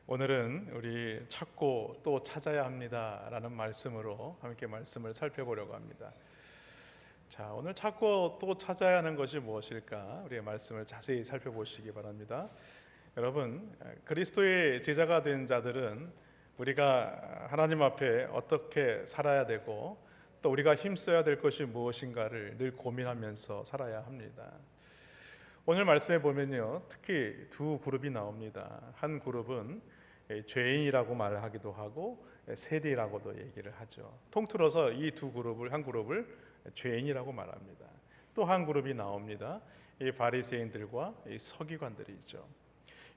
오늘은 우리 찾고 또 찾아야 합니다라는 말씀으로 함께 말씀을 살펴보려고 합니다. 자, 오늘 찾고 또 찾아야 하는 것이 무엇일까? 우리의 말씀을 자세히 살펴보시기 바랍니다. 여러분, 그리스도의 제자가 된 자들은 우리가 하나님 앞에 어떻게 살아야 되고 또 우리가 힘써야 될 것이 무엇인가를 늘 고민하면서 살아야 합니다. 오늘 말씀에 보면요, 특히 두 그룹이 나옵니다. 한 그룹은 죄인이라고 말을 하기도 하고 세리라고도 얘기를 하죠. 통틀어서 이 두 그룹을, 한 그룹을 죄인이라고 말합니다. 또 한 그룹이 나옵니다. 이 바리새인들과 이 서기관들이죠.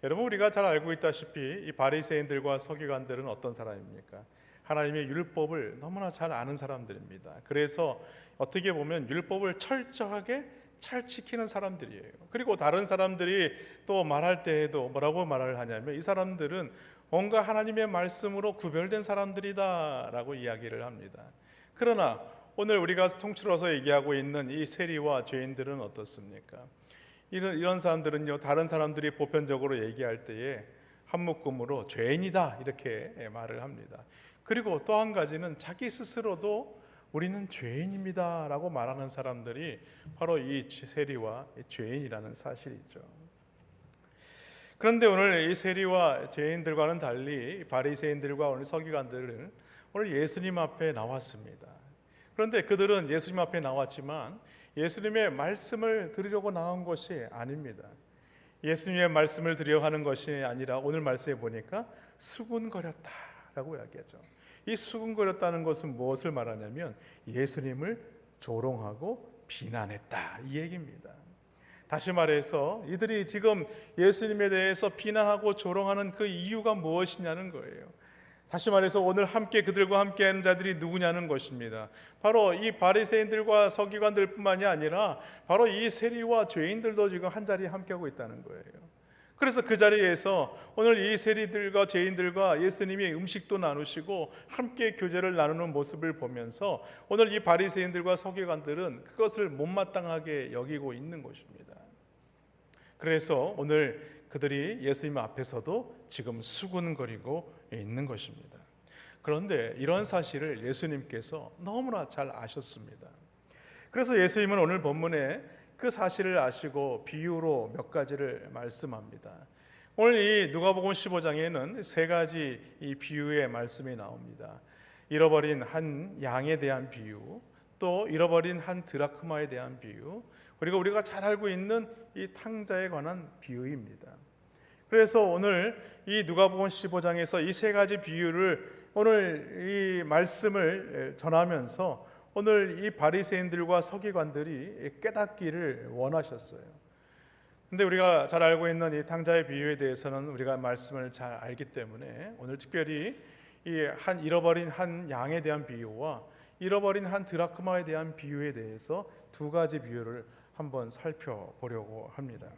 여러분, 우리가 잘 알고 있다시피 이 바리새인들과 서기관들은 어떤 사람입니까? 하나님의 율법을 너무나 잘 아는 사람들입니다. 그래서 어떻게 보면 율법을 철저하게 잘 지키는 사람들이에요. 그리고 다른 사람들이 또 말할 때에도 뭐라고 말을 하냐면 이 사람들은 뭔가 하나님의 말씀으로 구별된 사람들이다라고 이야기를 합니다. 그러나 오늘 우리가 통틀어서 얘기하고 있는 이 세리와 죄인들은 어떻습니까? 이런 사람들은요, 다른 사람들이 보편적으로 얘기할 때에 한 묶음으로 죄인이다 이렇게 말을 합니다. 그리고 또 한 가지는 자기 스스로도 우리는 죄인입니다 라고 말하는 사람들이 바로 이 세리와 죄인이라는 사실이죠. 그런데 오늘 이 세리와 죄인들과는 달리 바리새인들과 오늘 서기관들은 오늘 예수님 앞에 나왔습니다. 그런데 그들은 예수님 앞에 나왔지만 예수님의 말씀을 들으려고 나온 것이 아닙니다. 예수님의 말씀을 들으려 하는 것이 아니라 오늘 말씀에 보니까 수군거렸다라고 이야기하죠. 이 수군거렸다는 것은 무엇을 말하냐면 예수님을 조롱하고 비난했다 이 얘기입니다. 다시 말해서 이들이 지금 예수님에 대해서 비난하고 조롱하는 그 이유가 무엇이냐는 거예요. 다시 말해서 오늘 함께 그들과 함께하는 자들이 누구냐는 것입니다. 바로 이 바리새인들과 서기관들뿐만이 아니라 바로 이 세리와 죄인들도 지금 한 자리에 함께하고 있다는 거예요. 그래서 그 자리에서 오늘 이 세리들과 죄인들과 예수님이 음식도 나누시고 함께 교제를 나누는 모습을 보면서 오늘 이 바리새인들과 서기관들은 그것을 못마땅하게 여기고 있는 것입니다. 그래서 오늘 그들이 예수님 앞에서도 지금 수군거리고 있는 것입니다. 그런데 이런 사실을 예수님께서 너무나 잘 아셨습니다. 그래서 예수님은 오늘 본문에 그 사실을 아시고 비유로 몇 가지를 말씀합니다. 오늘 이 누가복음 15장에는 세 가지 이 비유의 말씀이 나옵니다. 잃어버린 한 양에 대한 비유, 또 잃어버린 한 드라크마에 대한 비유, 그리고 우리가 잘 알고 있는 이 탕자에 관한 비유입니다. 그래서 오늘 이 누가복음 15장에서 이 세 가지 비유를 오늘 이 말씀을 전하면서 오늘 이 바리새인들과 서기관들이 깨닫기를 원하셨어요. 근데 우리가 잘 알고 있는 이 탕자의 비유에 대해서는 우리가 말씀을 잘 알기 때문에 오늘 특별히 이 잃어버린 한 양에 대한 비유와 잃어버린 한 드라크마에 대한 비유에 대해서 두 가지 비유를 한번 살펴보려고 합니다.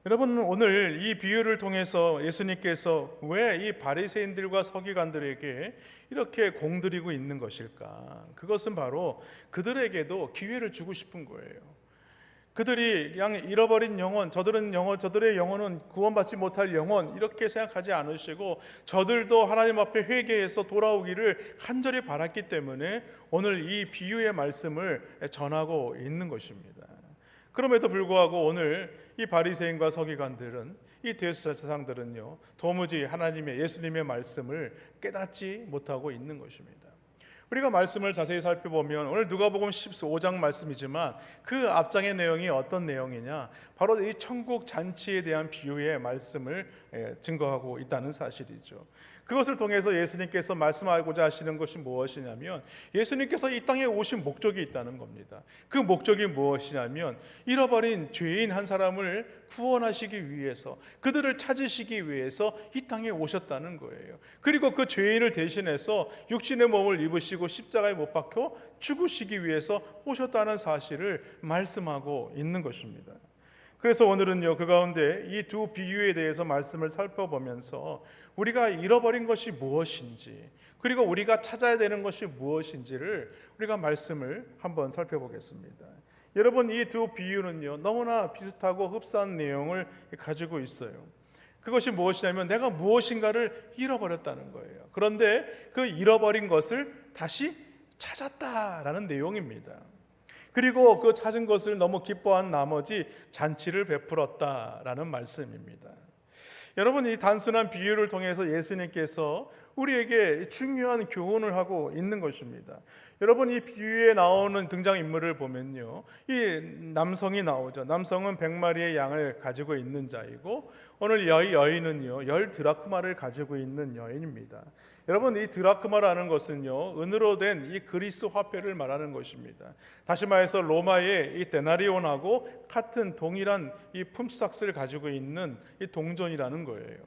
여러분, 오늘 이 비유를 통해서 예수님께서 왜 이 바리새인들과 서기관들에게 이렇게 공들이고 있는 것일까? 그것은 바로 그들에게도 기회를 주고 싶은 거예요. 그들이 그냥 잃어버린 영혼, 저들의 영혼은 구원받지 못할 영혼 이렇게 생각하지 않으시고 저들도 하나님 앞에 회개해서 돌아오기를 간절히 바랐기 때문에 오늘 이 비유의 말씀을 전하고 있는 것입니다. 그럼에도 불구하고 오늘 이 바리새인과 서기관들은 이 대제사장들은요 도무지 하나님의 예수님의 말씀을 깨닫지 못하고 있는 것입니다. 우리가 말씀을 자세히 살펴보면 오늘 누가복음 15장 말씀이지만 그 앞장의 내용이 어떤 내용이냐, 바로 이 천국 잔치에 대한 비유의 말씀을 증거하고 있다는 사실이죠. 그것을 통해서 예수님께서 말씀하고자 하시는 것이 무엇이냐면 예수님께서 이 땅에 오신 목적이 있다는 겁니다. 그 목적이 무엇이냐면 잃어버린 죄인 한 사람을 구원하시기 위해서, 그들을 찾으시기 위해서 이 땅에 오셨다는 거예요. 그리고 그 죄인을 대신해서 육신의 몸을 입으시고 십자가에 못 박혀 죽으시기 위해서 오셨다는 사실을 말씀하고 있는 것입니다. 그래서 오늘은요 그 가운데 이 두 비유에 대해서 말씀을 살펴보면서 우리가 잃어버린 것이 무엇인지, 그리고 우리가 찾아야 되는 것이 무엇인지를 우리가 말씀을 한번 살펴보겠습니다. 여러분, 이 두 비유는요 너무나 비슷하고 흡사한 내용을 가지고 있어요. 그것이 무엇이냐면 내가 무엇인가를 잃어버렸다는 거예요. 그런데 그 잃어버린 것을 다시 찾았다라는 내용입니다. 그리고 그 찾은 것을 너무 기뻐한 나머지 잔치를 베풀었다라는 말씀입니다. 여러분, 이 단순한 비유를 통해서 예수님께서 우리에게 중요한 교훈을 하고 있는 것입니다. 여러분, 이 비유에 나오는 등장인물을 보면요, 이 남성이 나오죠. 남성은 100마리의 양을 가지고 있는 자이고, 오늘 이 여인은요 10드라크마를 가지고 있는 여인입니다. 여러분, 이 드라크마라는 것은요 은으로 된 이 그리스 화폐를 말하는 것입니다. 다시 말해서 로마의 이 데나리온하고 같은 동일한 이 품삯을 가지고 있는 이 동전이라는 거예요.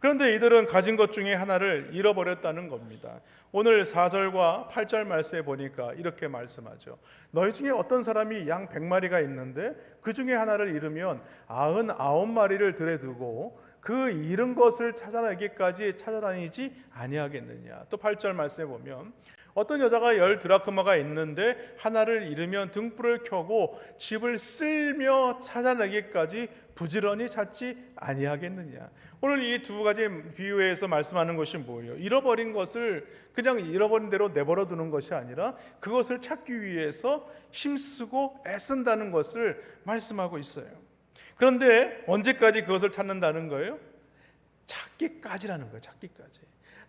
그런데 이들은 가진 것 중에 하나를 잃어버렸다는 겁니다. 오늘 4절과 8절 말씀에 보니까 이렇게 말씀하죠. 너희 중에 어떤 사람이 양 100마리가 있는데 그 중에 하나를 잃으면 99마리를 들에 두고 그 잃은 것을 찾아내기까지 찾아다니지 아니하겠느냐. 또 8절 말씀에 보면 어떤 여자가 10드라크마가 있는데 하나를 잃으면 등불을 켜고 집을 쓸며 찾아내기까지 부지런히 찾지 아니하겠느냐. 오늘 이 두 가지 비유에서 말씀하는 것이 뭐예요? 잃어버린 것을 그냥 잃어버린 대로 내버려 두는 것이 아니라 그것을 찾기 위해서 힘쓰고 애쓴다는 것을 말씀하고 있어요. 그런데 언제까지 그것을 찾는다는 거예요? 찾기까지라는 거예요. 찾기까지.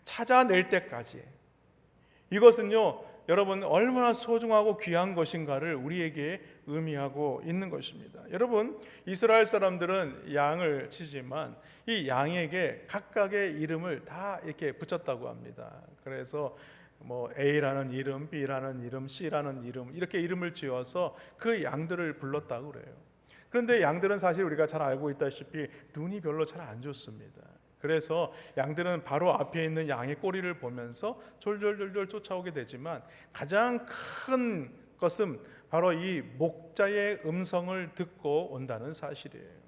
찾아낼 때까지. 이것은요 여러분 얼마나 소중하고 귀한 것인가를 우리에게 의미하고 있는 것입니다. 여러분, 이스라엘 사람들은 양을 치지만 이 양에게 각각의 이름을 다 이렇게 붙였다고 합니다. 그래서 뭐 A라는 이름, B라는 이름, C라는 이름 이렇게 이름을 지어서 그 양들을 불렀다고 그래요. 그런데 양들은 사실 우리가 잘 알고 있다시피 눈이 별로 잘 안 좋습니다. 그래서 양들은 바로 앞에 있는 양의 꼬리를 보면서 졸졸졸졸 쫓아오게 되지만 가장 큰 것은 바로 이 목자의 음성을 듣고 온다는 사실이에요.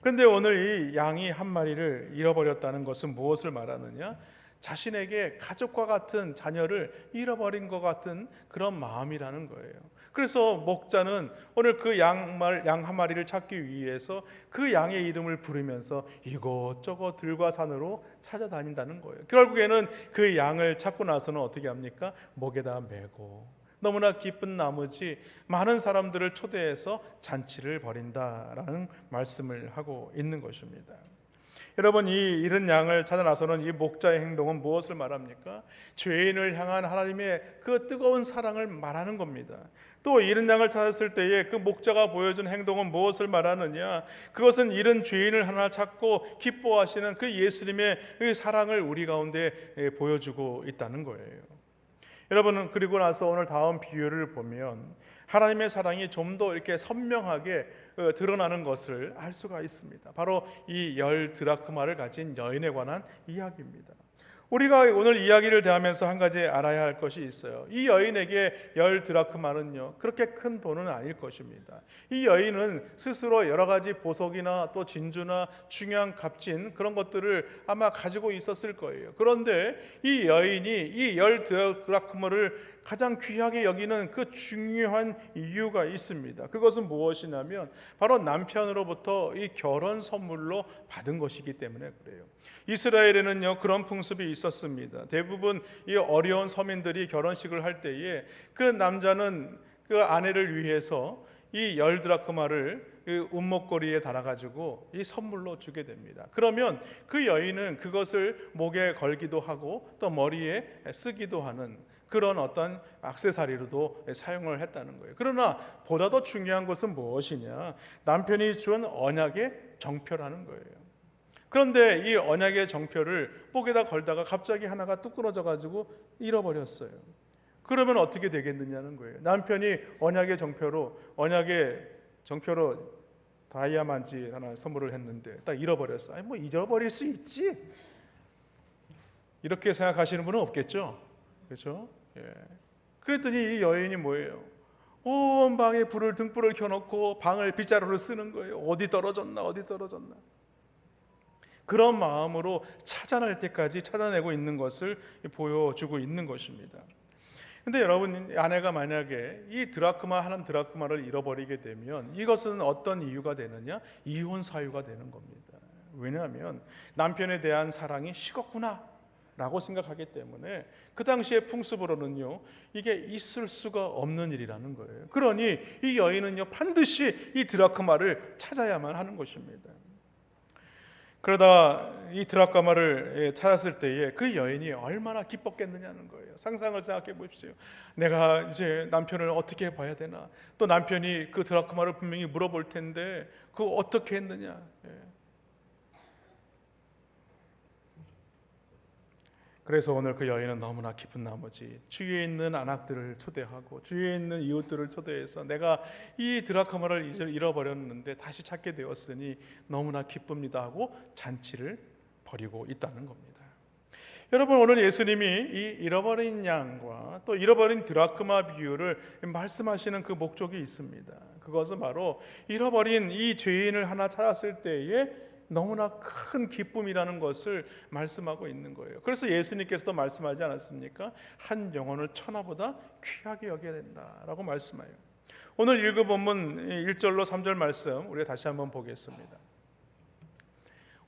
그런데 오늘 이 양이 한 마리를 잃어버렸다는 것은 무엇을 말하느냐? 자신에게 가족과 같은 자녀를 잃어버린 것 같은 그런 마음이라는 거예요. 그래서 목자는 오늘 그 양 한 마리를 찾기 위해서 그 양의 이름을 부르면서 이곳저곳 들과 산으로 찾아다닌다는 거예요. 결국에는 그 양을 찾고 나서는 어떻게 합니까? 목에다 메고 너무나 기쁜 나머지 많은 사람들을 초대해서 잔치를 벌인다라는 말씀을 하고 있는 것입니다. 여러분, 이 잃은 양을 찾아 나서는 이 목자의 행동은 무엇을 말합니까? 죄인을 향한 하나님의 그 뜨거운 사랑을 말하는 겁니다. 또 잃은 양을 찾았을 때에 그 목자가 보여준 행동은 무엇을 말하느냐? 그것은 잃은 죄인을 하나 찾고 기뻐하시는 그 예수님의 그 사랑을 우리 가운데 보여주고 있다는 거예요. 여러분, 그리고 나서 오늘 다음 비유를 보면 하나님의 사랑이 좀 더 이렇게 선명하게 드러나는 것을 알 수가 있습니다. 바로 이 10드라크마를 가진 여인에 관한 이야기입니다. 우리가 오늘 이야기를 대하면서 한 가지 알아야 할 것이 있어요. 이 여인에게 10드라크마는요 그렇게 큰 돈은 아닐 것입니다. 이 여인은 스스로 여러 가지 보석이나 또 진주나 중요한 값진 그런 것들을 아마 가지고 있었을 거예요. 그런데 이 여인이 이 10드라크마를 가장 귀하게 여기는 그 중요한 이유가 있습니다. 그것은 무엇이냐면 바로 남편으로부터 이 결혼 선물로 받은 것이기 때문에 그래요. 이스라엘에는요 그런 풍습이 있었습니다. 대부분 이 어려운 서민들이 결혼식을 할 때에 그 남자는 그 아내를 위해서 이 10드라크마를 그 은목걸이에 달아가지고 이 선물로 주게 됩니다. 그러면 그 여인은 그것을 목에 걸기도 하고 또 머리에 쓰기도 하는 그런 어떤 액세서리로도 사용을 했다는 거예요. 그러나 보다 더 중요한 것은 무엇이냐? 남편이 준 언약의 정표라는 거예요. 그런데 이 언약의 정표를 목에다 걸다가 갑자기 하나가 뚝 끊어져 가지고 잃어버렸어요. 그러면 어떻게 되겠느냐는 거예요. 남편이 언약의 정표로 다이아만지 하나 선물을 했는데 딱 잃어버렸어. 아니 뭐 잃어버릴 수 있지. 이렇게 생각하시는 분은 없겠죠. 그렇죠? 예. 그랬더니 이 여인이 뭐예요? 온 방에 등불을 켜놓고 방을 빗자루로 쓰는 거예요. 어디 떨어졌나. 그런 마음으로 찾아낼 때까지 찾아내고 있는 것을 보여주고 있는 것입니다. 근데 여러분, 아내가 만약에 이 한 드라크마를 잃어버리게 되면 이것은 어떤 이유가 되느냐? 이혼 사유가 되는 겁니다. 왜냐하면 남편에 대한 사랑이 식었구나 라고 생각하기 때문에 그 당시의 풍습으로는요, 이게 있을 수가 없는 일이라는 거예요. 그러니 이 여인은요, 반드시 이 드라크마를 찾아야만 하는 것입니다. 그러다 이 드라크마를 찾았을 때에 그 여인이 얼마나 기뻤겠느냐는 거예요. 상상을 생각해 보십시오. 내가 이제 남편을 어떻게 봐야 되나, 또 남편이 그 드라크마를 분명히 물어볼 텐데 그거 어떻게 했느냐. 그래서 오늘 그 여인은 너무나 기쁜 나머지 주위에 있는 안악들을 초대하고 주위에 있는 이웃들을 초대해서 내가 이 드라크마를 잃어버렸는데 다시 찾게 되었으니 너무나 기쁩니다 하고 잔치를 벌이고 있다는 겁니다. 여러분, 오늘 예수님이 이 잃어버린 양과 또 잃어버린 드라크마 비유를 말씀하시는 그 목적이 있습니다. 그것은 바로 잃어버린 이 죄인을 하나 찾았을 때에 너무나 큰 기쁨이라는 것을 말씀하고 있는 거예요. 그래서 예수님께서도 말씀하지 않았습니까? 한 영혼을 천하보다 귀하게 여겨야 된다라고 말씀해요. 오늘 읽은 본문 1절로 3절 말씀 우리가 다시 한번 보겠습니다.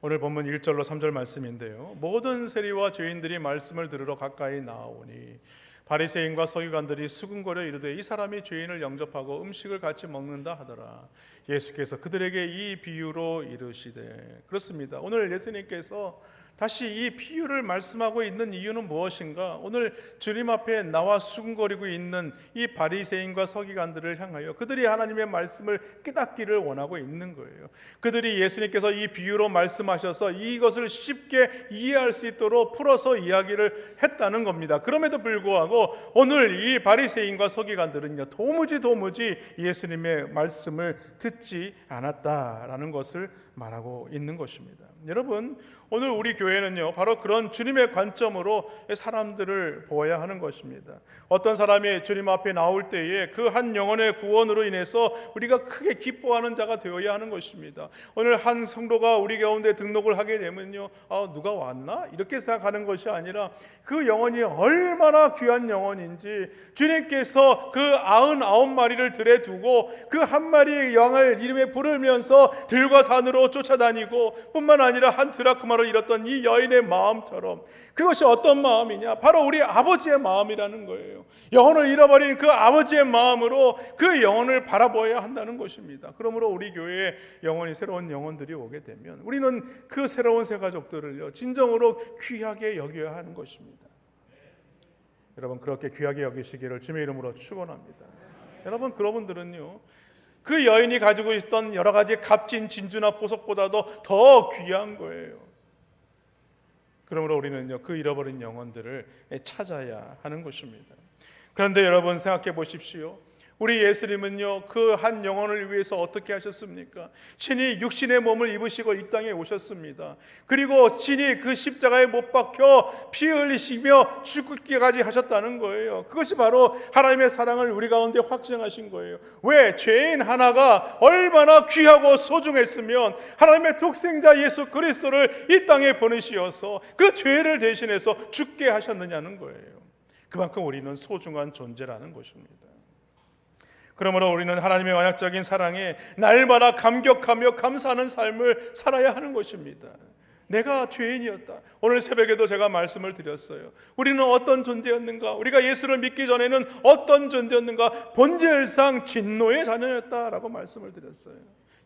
오늘 본문 1절로 3절 말씀인데요, 모든 세리와 죄인들이 말씀을 들으러 가까이 나아오니 바리새인과 서기관들이 수군거려 이르되 이 사람이 죄인을 영접하고 음식을 같이 먹는다 하더라. 예수께서 그들에게 이 비유로 이르시되, 그렇습니다. 오늘 예수님께서 다시 이 비유를 말씀하고 있는 이유는 무엇인가? 오늘 주님 앞에 나와 수군거리고 있는 이 바리새인과 서기관들을 향하여 그들이 하나님의 말씀을 깨닫기를 원하고 있는 거예요. 그들이 예수님께서 이 비유로 말씀하셔서 이것을 쉽게 이해할 수 있도록 풀어서 이야기를 했다는 겁니다. 그럼에도 불구하고 오늘 이 바리새인과 서기관들은요, 도무지 예수님의 말씀을 듣지 않았다라는 것을 말하고 있는 것입니다. 여러분, 오늘 우리 교회는요, 바로 그런 주님의 관점으로 사람들을 보아야 하는 것입니다. 어떤 사람이 주님 앞에 나올 때에 그 한 영혼의 구원으로 인해서 우리가 크게 기뻐하는 자가 되어야 하는 것입니다. 오늘 한 성도가 우리 가운데 등록을 하게 되면요, 누가 왔나? 이렇게 생각하는 것이 아니라 그 영혼이 얼마나 귀한 영혼인지 주님께서 그 99마리를 들에 두고 그 한 마리의 양을 이름에 부르면서 들과 산으로 쫓아다니고 뿐만 아니라 한 드라크마로 잃었던 이 여인의 마음처럼, 그것이 어떤 마음이냐? 바로 우리 아버지의 마음이라는 거예요. 영혼을 잃어버린 그 아버지의 마음으로 그 영혼을 바라보아야 한다는 것입니다. 그러므로 우리 교회에 영혼이 새로운 영혼들이 오게 되면 우리는 그 새로운 새 가족들을요, 진정으로 귀하게 여겨야 하는 것입니다. 여러분, 그렇게 귀하게 여기시기를 주님의 이름으로 축원합니다. 여러분, 그분들은요, 그 여인이 가지고 있었던 여러 가지 값진 진주나 보석보다도 더 귀한 거예요. 그러므로 우리는요, 그 잃어버린 영혼들을 찾아야 하는 것입니다. 그런데 여러분, 생각해 보십시오. 우리 예수님은요, 그 한 영혼을 위해서 어떻게 하셨습니까? 친히 육신의 몸을 입으시고 이 땅에 오셨습니다. 그리고 친히 그 십자가에 못 박혀 피 흘리시며 죽기까지 하셨다는 거예요. 그것이 바로 하나님의 사랑을 우리 가운데 확증하신 거예요. 왜? 죄인 하나가 얼마나 귀하고 소중했으면 하나님의 독생자 예수 그리스도를 이 땅에 보내시어서 그 죄를 대신해서 죽게 하셨느냐는 거예요. 그만큼 우리는 소중한 존재라는 것입니다. 그러므로 우리는 하나님의 언약적인 사랑에 날마다 감격하며 감사하는 삶을 살아야 하는 것입니다. 내가 죄인이었다. 오늘 새벽에도 제가 말씀을 드렸어요. 우리는 어떤 존재였는가? 우리가 예수를 믿기 전에는 어떤 존재였는가? 본질상 진노의 자녀였다라고 말씀을 드렸어요.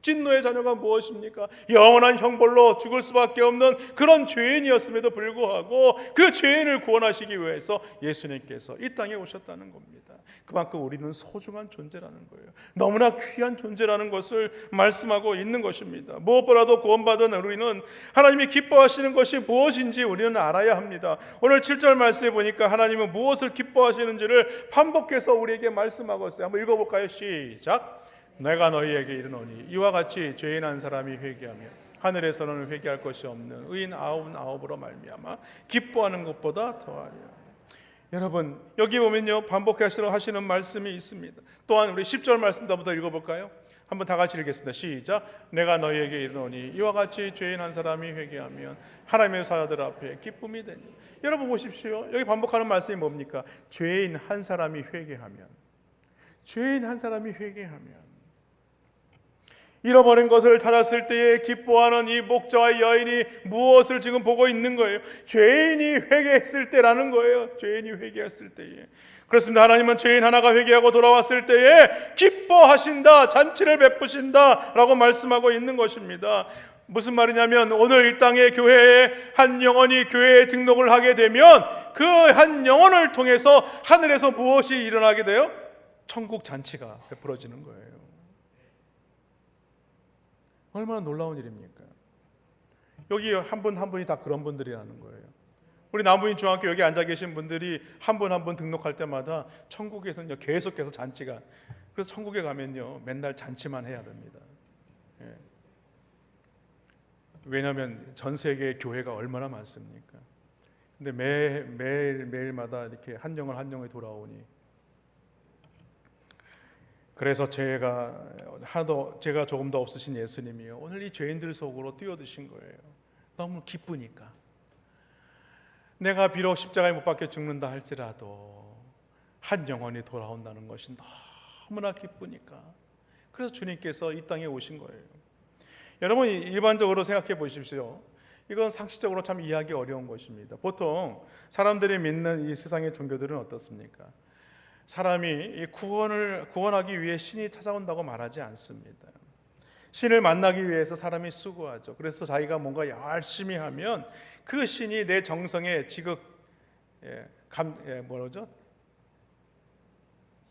진노의 자녀가 무엇입니까? 영원한 형벌로 죽을 수밖에 없는 그런 죄인이었음에도 불구하고 그 죄인을 구원하시기 위해서 예수님께서 이 땅에 오셨다는 겁니다. 그만큼 우리는 소중한 존재라는 거예요. 너무나 귀한 존재라는 것을 말씀하고 있는 것입니다. 무엇보다도 구원받은 우리는 하나님이 기뻐하시는 것이 무엇인지 우리는 알아야 합니다. 오늘 7절 말씀에 보니까 하나님은 무엇을 기뻐하시는지를 반복해서 우리에게 말씀하고 있어요. 한번 읽어볼까요? 시작. 내가 너희에게 이르노니 이와 같이 죄인 한 사람이 회개하며 하늘에서는 회개할 것이 없는 의인 99으로 말미암아 기뻐하는 것보다 더하리라. 여러분, 여기 보면요, 반복하시러 하시는 말씀이 있습니다. 또한 우리 10절 말씀도 한번 더 읽어볼까요? 한번 다 같이 읽겠습니다. 시작. 내가 너희에게 이르노니 이와 같이 죄인 한 사람이 회개하면 하나님의 사자들 앞에 기쁨이 되니. 여러분 보십시오. 여기 반복하는 말씀이 뭡니까? 죄인 한 사람이 회개하면, 죄인 한 사람이 회개하면. 잃어버린 것을 찾았을 때에 기뻐하는 이 목자와 여인이 무엇을 지금 보고 있는 거예요? 죄인이 회개했을 때라는 거예요. 죄인이 회개했을 때에. 그렇습니다. 하나님은 죄인 하나가 회개하고 돌아왔을 때에 기뻐하신다, 잔치를 베푸신다 라고 말씀하고 있는 것입니다. 무슨 말이냐면 오늘 이 땅의 교회에 한 영혼이 교회에 등록을 하게 되면 그 한 영혼을 통해서 하늘에서 무엇이 일어나게 돼요? 천국 잔치가 베풀어지는 거예요. 얼마나 놀라운 일입니까? 여기 한 분 한 분이 다 그런 분들이라는 거예요. 우리 남부인 중학교 여기 앉아 계신 분들이 한 분 한 분 등록할 때마다 천국에서는요 계속해서 잔치가, 그래서 천국에 가면요 맨날 잔치만 해야 됩니다. 예. 왜냐하면 전 세계 교회가 얼마나 많습니까? 근데 매일마다 이렇게 한 영혼 한 영혼이 돌아오니, 그래서 제가 조금 더 없으신 예수님이요 오늘 이 죄인들 속으로 뛰어드신 거예요. 너무 기쁘니까. 내가 비록 십자가에 못 박혀 죽는다 할지라도 한 영혼이 돌아온다는 것이 너무나 기쁘니까. 그래서 주님께서 이 땅에 오신 거예요. 여러분 일반적으로 생각해 보십시오. 이건 상식적으로 참 이해하기 어려운 것입니다. 보통 사람들이 믿는 이 세상의 종교들은 어떻습니까? 사람이 구원하기 위해 신이 찾아온다고 말하지 않습니다. 신을 만나기 위해서 사람이 수고하죠. 그래서 자기가 뭔가 열심히 하면 그 신이 내 정성에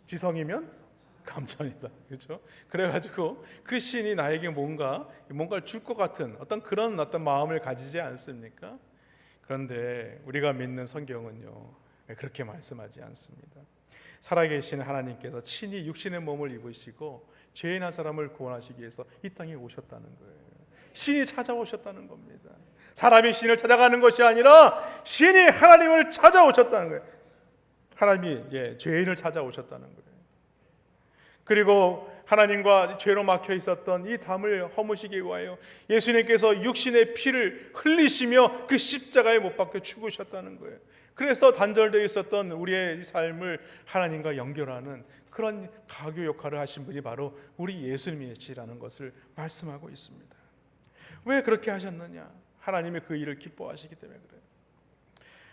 지성이면 감천이다. 그렇죠? 그래가지고 그 신이 나에게 뭔가를 줄 것 같은 그런 마음을 가지지 않습니까? 그런데 우리가 믿는 성경은요 그렇게 말씀하지 않습니다. 살아계신 하나님께서 친히 육신의 몸을 입으시고 죄인 한 사람을 구원하시기 위해서 이 땅에 오셨다는 거예요. 신이 찾아오셨다는 겁니다. 사람이 신을 찾아가는 것이 아니라 신이 하나님을 찾아오셨다는 거예요. 하나님이 죄인을 찾아오셨다는 거예요. 그리고 하나님과 죄로 막혀 있었던 이 담을 허무시기 위하여 예수님께서 육신의 피를 흘리시며 그 십자가에 못 박혀 죽으셨다는 거예요. 그래서 단절되어 있었던 우리의 삶을 하나님과 연결하는 그런 가교 역할을 하신 분이 바로 우리 예수님이시라는 것을 말씀하고 있습니다. 왜 그렇게 하셨느냐? 하나님이 그 일을 기뻐하시기 때문에 그래요.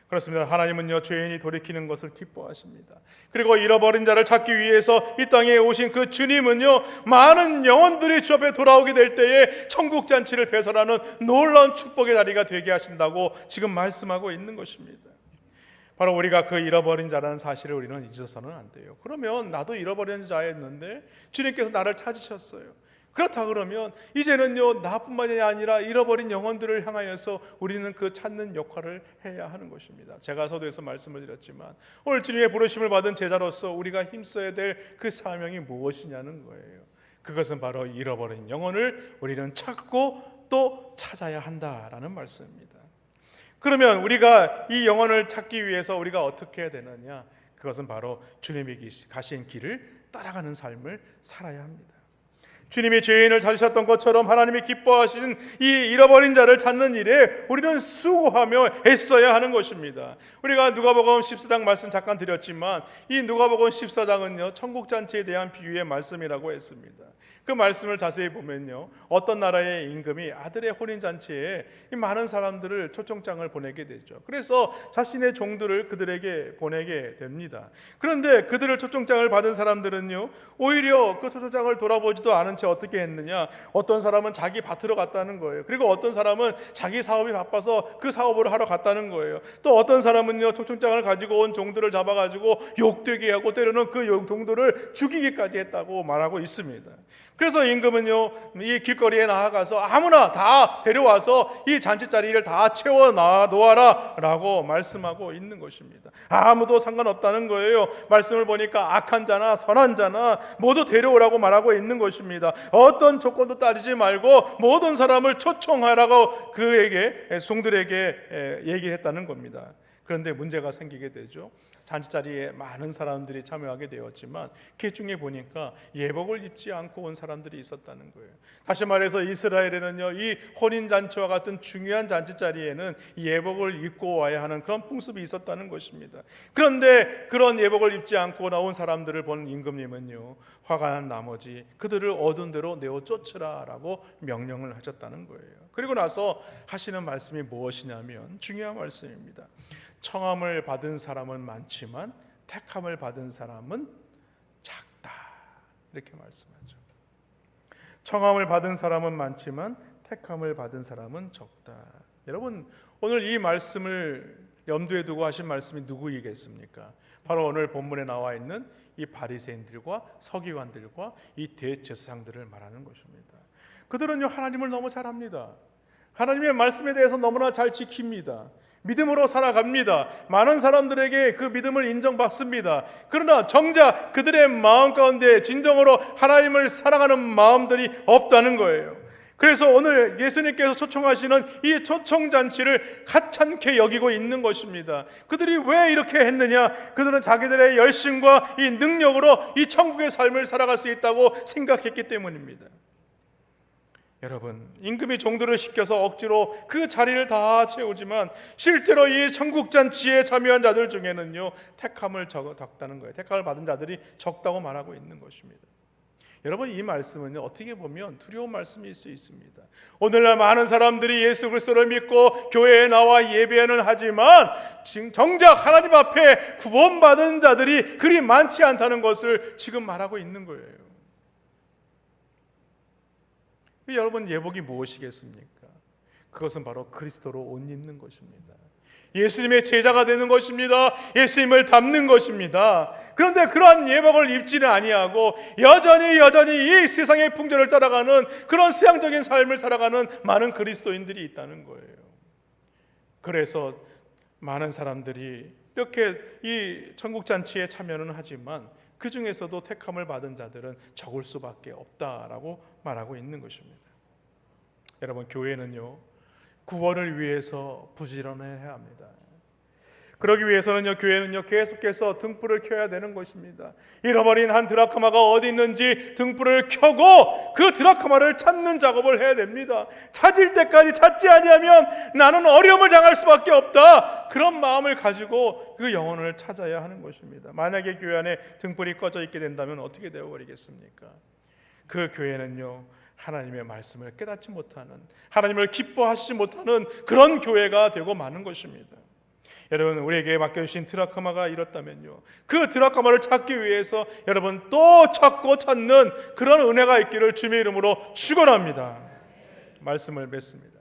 그렇습니다. 하나님은요 죄인이 돌이키는 것을 기뻐하십니다. 그리고 잃어버린 자를 찾기 위해서 이 땅에 오신 그 주님은요 많은 영혼들이 주 앞에 돌아오게 될 때에 천국 잔치를 배설하는 놀라운 축복의 자리가 되게 하신다고 지금 말씀하고 있는 것입니다. 바로 우리가 그 잃어버린 자라는 사실을 우리는 잊어서는 안 돼요. 그러면 나도 잃어버린 자였는데 주님께서 나를 찾으셨어요. 그렇다 그러면 이제는요 나뿐만이 아니라 잃어버린 영혼들을 향하여서 우리는 그 찾는 역할을 해야 하는 것입니다. 제가 서두에서 말씀을 드렸지만 오늘 주님의 부르심을 받은 제자로서 우리가 힘써야 될 그 사명이 무엇이냐는 거예요. 그것은 바로 잃어버린 영혼을 우리는 찾고 또 찾아야 한다라는 말씀입니다. 그러면 우리가 이 영혼을 찾기 위해서 우리가 어떻게 해야 되느냐? 그것은 바로 주님이 가신 길을 따라가는 삶을 살아야 합니다. 주님이 죄인을 찾으셨던 것처럼 하나님이 기뻐하시는 이 잃어버린 자를 찾는 일에 우리는 수고하며 애써야 하는 것입니다. 우리가 누가복음 14장 말씀 잠깐 드렸지만 이 누가복음 14장은요 천국 잔치에 대한 비유의 말씀이라고 했습니다. 그 말씀을 자세히 보면요 어떤 나라의 임금이 아들의 혼인 잔치에 많은 사람들을 초청장을 보내게 되죠. 그래서 자신의 종들을 그들에게 보내게 됩니다. 그런데 그들을 초청장을 받은 사람들은요 오히려 그 초청장을 돌아보지도 않은 채 어떻게 했느냐? 어떤 사람은 자기 밭으로 갔다는 거예요. 그리고 어떤 사람은 자기 사업이 바빠서 그 사업을 하러 갔다는 거예요. 또 어떤 사람은요 초청장을 가지고 온 종들을 잡아가지고 욕되게 하고 때로는 그 종들을 죽이기까지 했다고 말하고 있습니다. 그래서 임금은요 이 길거리에 나아가서 아무나 다 데려와서 이 잔치 자리를 다 채워 놓아라 라고 말씀하고 있는 것입니다. 아무도 상관없다는 거예요. 말씀을 보니까 악한 자나 선한 자나 모두 데려오라고 말하고 있는 것입니다. 어떤 조건도 따지지 말고 모든 사람을 초청하라고 그에게 종들에게 얘기했다는 겁니다. 그런데 문제가 생기게 되죠. 잔치자리에 많은 사람들이 참여하게 되었지만 그 중에 보니까 예복을 입지 않고 온 사람들이 있었다는 거예요. 다시 말해서 이스라엘에는요, 이 혼인잔치와 같은 중요한 잔치자리에는 예복을 입고 와야 하는 그런 풍습이 있었다는 것입니다. 그런데 그런 예복을 입지 않고 나온 사람들을 본 임금님은요, 화가 난 나머지 그들을 얻은 대로 내어 쫓으라라고 명령을 하셨다는 거예요. 그리고 나서 하시는 말씀이 무엇이냐면 중요한 말씀입니다. 청함을 받은 사람은 많지만 택함을 받은 사람은 작다, 이렇게 말씀하죠. 청함을 받은 사람은 많지만 택함을 받은 사람은 적다. 여러분, 오늘 이 말씀을 염두에 두고 하신 말씀이 누구이겠습니까? 바로 오늘 본문에 나와 있는 이 바리새인들과 서기관들과 이 대제사장들을 말하는 것입니다. 그들은요, 하나님을 너무 잘 압니다. 하나님의 말씀에 대해서 너무나 잘 지킵니다. 믿음으로 살아갑니다. 많은 사람들에게 그 믿음을 인정받습니다. 그러나 정작 그들의 마음 가운데 진정으로 하나님을 사랑하는 마음들이 없다는 거예요. 그래서 오늘 예수님께서 초청하시는 이 초청잔치를 하찮게 여기고 있는 것입니다. 그들이 왜 이렇게 했느냐? 그들은 자기들의 열심과 이 능력으로 이 천국의 삶을 살아갈 수 있다고 생각했기 때문입니다. 여러분, 임금이 종들을 시켜서 억지로 그 자리를 다 채우지만 실제로 이 천국잔치에 참여한 자들 중에는요, 택함을 적다는 거예요. 택함을 받은 자들이 적다고 말하고 있는 것입니다. 여러분, 이 말씀은 어떻게 보면 두려운 말씀일 수 있습니다. 오늘날 많은 사람들이 예수 그리스도를 믿고 교회에 나와 예배는 하지만 정작 하나님 앞에 구원받은 자들이 그리 많지 않다는 것을 지금 말하고 있는 거예요. 여러분, 예복이 무엇이겠습니까? 그것은 바로 그리스도로 옷 입는 것입니다. 예수님의 제자가 되는 것입니다. 예수님을 닮는 것입니다. 그런데 그러한 예복을 입지는 아니하고 여전히 이 세상의 풍조를 따라가는 그런 세상적인 삶을 살아가는 많은 그리스도인들이 있다는 거예요. 그래서 많은 사람들이 이렇게 이 천국잔치에 참여는 하지만 그 중에서도 택함을 받은 자들은 적을 수밖에 없다라고 말하고 있는 것입니다. 여러분, 교회는요, 구원을 위해서 부지런해야 합니다. 그러기 위해서는요, 교회는요, 계속해서 등불을 켜야 되는 것입니다. 잃어버린 한 드라크마가 어디 있는지 등불을 켜고 그 드라크마를 찾는 작업을 해야 됩니다. 찾을 때까지 찾지 아니하면 나는 어려움을 당할 수밖에 없다, 그런 마음을 가지고 그 영혼을 찾아야 하는 것입니다. 만약에 교회 안에 등불이 꺼져 있게 된다면 어떻게 되어버리겠습니까? 그 교회는요, 하나님의 말씀을 깨닫지 못하는, 하나님을 기뻐하시지 못하는 그런 교회가 되고 마는 것입니다. 여러분, 우리에게 맡겨주신 드라크마가 이렇다면요, 그 드라크마를 찾기 위해서 여러분 또 찾고 찾는 그런 은혜가 있기를 주님의 이름으로 축원합니다. 말씀을 맺습니다.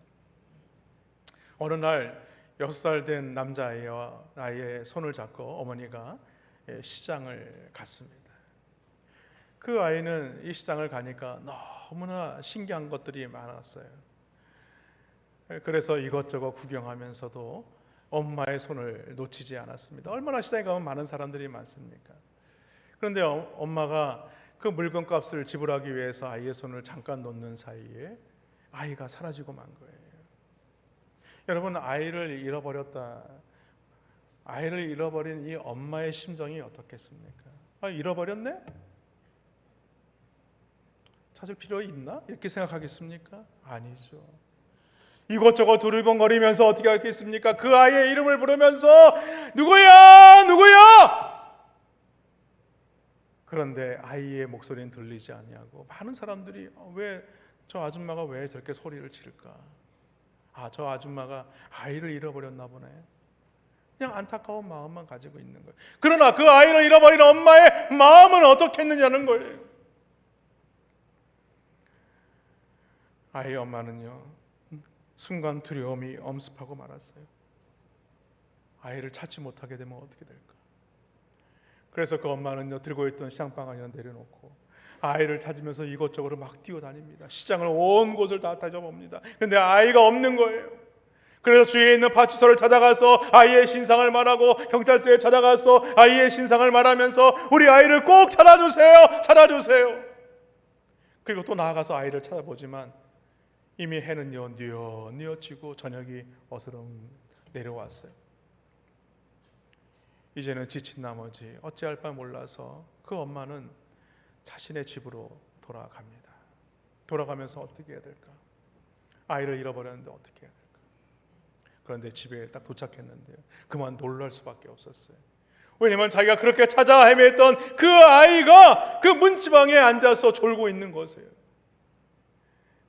어느 날 6살 된 남자아이의 손을 잡고 어머니가 시장을 갔습니다. 그 아이는 이 시장을 가니까 너무나 신기한 것들이 많았어요. 그래서 이것저것 구경하면서도 엄마의 손을 놓치지 않았습니다. 얼마나 시장에 가면 많은 사람들이 많습니까? 그런데 엄마가 그 물건값을 지불하기 위해서 아이의 손을 잠깐 놓는 사이에 아이가 사라지고 만 거예요. 여러분, 아이를 잃어버린 이 엄마의 심정이 어떻겠습니까? 잃어버렸네? 찾을 필요 있나? 이렇게 생각하겠습니까? 아니죠. 이것저것 두리번거리면서 어떻게 하겠습니까? 그 아이의 이름을 부르면서 누구야? 그런데 아이의 목소리는 들리지 아니하고 많은 사람들이 왜 저 아줌마가 왜 저렇게 소리를 지를까? 저 아줌마가 아이를 잃어버렸나 보네. 그냥 안타까운 마음만 가지고 있는 거예요. 그러나 그 아이를 잃어버린 엄마의 마음은 어떻겠느냐는 거예요. 아이의 엄마는요, 순간 두려움이 엄습하고 말았어요. 아이를 찾지 못하게 되면 어떻게 될까? 그래서 그 엄마는요, 들고 있던 시장방아니를 내려놓고 아이를 찾으면서 이것저것을 막 뛰어다닙니다. 시장을 온 곳을 다 다져봅니다. 그런데 아이가 없는 거예요. 그래서 주위에 있는 파출소를 찾아가서 아이의 신상을 말하고 경찰서에 찾아가서 아이의 신상을 말하면서 우리 아이를 꼭 찾아주세요. 그리고 또 나아가서 아이를 찾아보지만 이미 해는요 뉘어지고 저녁이 어스름 내려왔어요. 이제는 지친 나머지 어찌할 바 몰라서 그 엄마는 자신의 집으로 돌아갑니다. 돌아가면서 어떻게 해야 될까? 아이를 잃어버렸는데 어떻게 해야 될까? 그런데 집에 딱 도착했는데요, 그만 놀랄 수밖에 없었어요. 왜냐면 자기가 그렇게 찾아 헤맸던 그 아이가 그 문지방에 앉아서 졸고 있는 것이에요.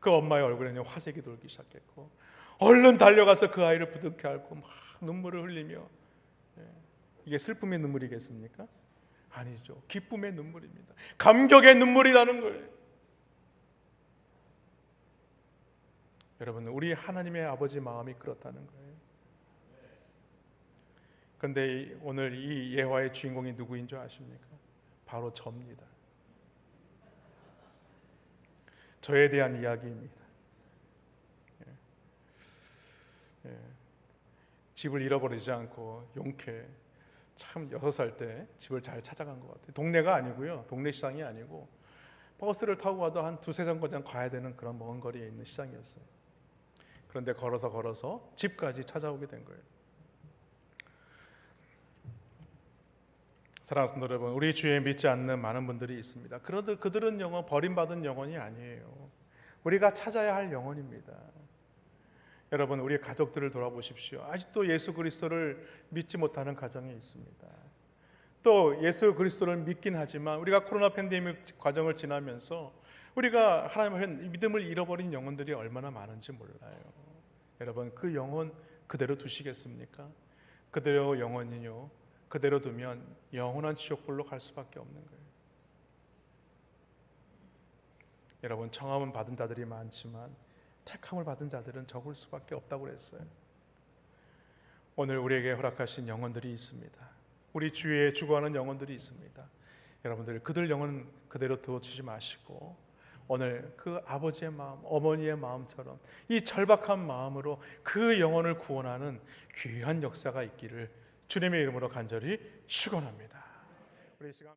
그 엄마의 얼굴에는 화색이 돌기 시작했고, 얼른 달려가서 그 아이를 부둥켜 안고 막 눈물을 흘리며, 이게 슬픔의 눈물이겠습니까? 아니죠. 기쁨의 눈물입니다. 감격의 눈물이라는 거예요. 여러분, 우리 하나님의 아버지 마음이 그렇다는 거예요. 그런데 오늘 이 예화의 주인공이 누구인 줄 아십니까? 바로 저입니다. 저에 대한 이야기입니다. 집을 잃어버리지 않고 용케 참 6살 때 집을 잘 찾아간 것 같아요. 동네가 아니고요, 동네 시장이 아니고 버스를 타고 가도 한 2-3정거장 가야 되는 그런 먼 거리에 있는 시장이었어요. 그런데 걸어서 집까지 찾아오게 된 거예요. 사랑하는 성도 여러분, 우리 주에 믿지 않는 많은 분들이 있습니다. 그런데 그들은 버림받은 영혼이 아니에요. 우리가 찾아야 할 영혼입니다. 여러분, 우리 가족들을 돌아보십시오. 아직도 예수 그리스도를 믿지 못하는 가정이 있습니다. 또 예수 그리스도를 믿긴 하지만 우리가 코로나 팬데믹 과정을 지나면서 우리가 하나님 앞에 믿음을 잃어버린 영혼들이 얼마나 많은지 몰라요. 여러분, 그 영혼 그대로 두시겠습니까? 그대로 영혼이요, 그대로 두면 영원한 지옥불로 갈 수밖에 없는 거예요. 여러분, 청함은 받은 자들이 많지만 택함을 받은 자들은 적을 수밖에 없다고 그랬어요. 오늘 우리에게 허락하신 영혼들이 있습니다. 우리 주위에 죽어가는 영혼들이 있습니다. 여러분들, 그들 영혼 그대로 두어주지 마시고 오늘 그 아버지의 마음, 어머니의 마음처럼 이 절박한 마음으로 그 영혼을 구원하는 귀한 역사가 있기를 주님의 이름으로 간절히 축원합니다. 우리 시간